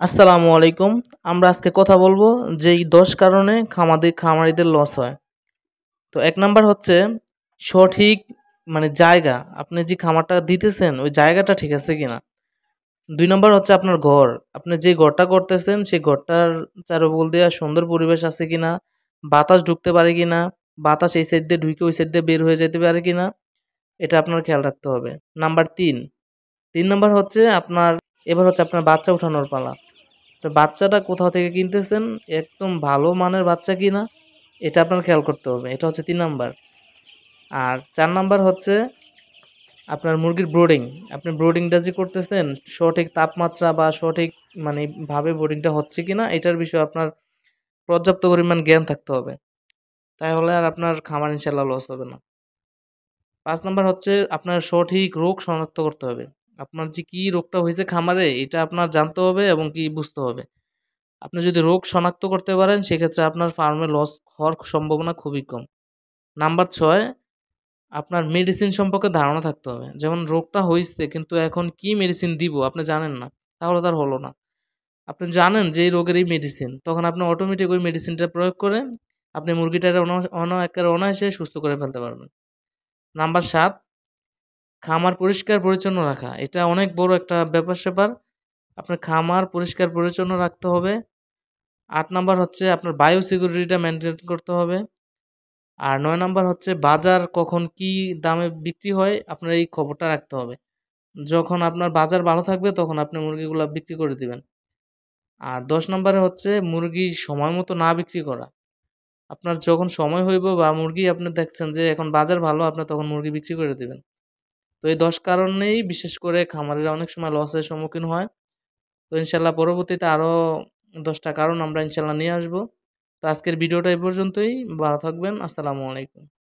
আসসালামু আলাইকুম। আমরা আজকে কথা বলবো যে এই ১০ কারণে খামারিদের লস হয়। তো ১ নাম্বার হচ্ছে সঠিক জায়গা। আপনি যে খামারটা দিতেছেন ওই জায়গাটা ঠিক আছে কিনা? ২ নাম্বার হচ্ছে আপনার ঘর। আপনি যে ঘরটা করতেছেন সেই ঘরটার চারুবুল দিয়া সুন্দর পরিবেশ আছে কিনা? বাতাস ঢুকতে পারে কিনা? বাতাস এই সাইড দিয়ে ঢুইকে ওই সাইড দিয়ে বের হয়ে যেতে পারে কিনা? এটা আপনার খেয়াল রাখতে হবে। নাম্বার ৩ নাম্বার হচ্ছে আপনার বাচ্চা উঠানোর পালা। তো বাচ্চাটা কোথাও থেকে কিনতেছেন, একদম ভালো মানের বাচ্চা কিনা এটা আপনার খেয়াল করতে হবে। এটা হচ্ছে ৩ নাম্বার। আর ৪ নাম্বার হচ্ছে আপনার মুরগির ব্রুডিং। আপনি ব্রুডিংটা যে করতেছেন সঠিক তাপমাত্রা বা সঠিক ভাবে ব্রুডিংটা হচ্ছে কিনা এটার বিষয়ে আপনার পর্যাপ্ত পরিমাণ জ্ঞান থাকতে হবে। তাহলে আর আপনার খামার ইনশাআল্লাহ লস হবে না। ৫ নাম্বার হচ্ছে আপনার সঠিক রোগ শনাক্ত করতে হবে। আপনার যে কি রোগটা হইছে খামারে এটা আপনার জানতে হবে এবং কি বুঝতে হবে। আপনি যদি রোগ শনাক্ত করতে পারেন সেক্ষেত্রে আপনার ফার্মে লস হওয়ার সম্ভাবনা খুবই কম। নাম্বার ৬ আপনার মেডিসিন সম্পর্কে ধারণা থাকতে হবে। যেমন রোগটা হইছে কিন্তু এখন কি মেডিসিন দিব আপনি জানেন না। তাহলে তো আর হলো না। আপনি জানেন যে এই রোগের এই মেডিসিন, তখন আপনি অটোমেটিক ওই মেডিসিনটা প্রয়োগ করে আপনি মুরগিটারে একেবারে অনায়াসে সুস্থ করে ফেলতে পারবেন। নাম্বার ৭ খামার পরিষ্কার-পরিচ্ছন্ন রাখা। এটা অনেক বড় একটা ব্যাপার-স্যাপার। আপনার খামার পরিষ্কার-পরিচ্ছন্ন রাখতে হবে। ৮ নাম্বার হচ্ছে আপনার বায়ো সিকিউরিটিটা মেইনটেইন করতে হবে। আর ৯ নাম্বার হচ্ছে বাজার কখন কি দামে বিক্রি হয় আপনার এই খবরটা রাখতে হবে। যখন আপনার বাজার ভালো থাকবে তখন আপনি মুরগিগুলা বিক্রি করে দিবেন। আর ১০ নাম্বারে হচ্ছে মুরগি সময় মতো না বিক্রি করা। আপনার যখন সময় হইব বা মুরগি আপনি দেখছেন যে এখন বাজার ভালো আপনি তখন মুরগি বিক্রি করে দিবেন। তো এই ১০ কারণেই বিশেষ করে খামারিরা অনেক সময় লসের সম্মুখীন হয়। তো ইনশাআল্লাহ পরবর্তীতে আরো ১০ টা কারণ আমরা ইনশাআল্লাহ নিয়ে আসবো। তো আজকের ভিডিওটা এই পর্যন্তই। ভালো থাকবেন। আসসালামু আলাইকুম।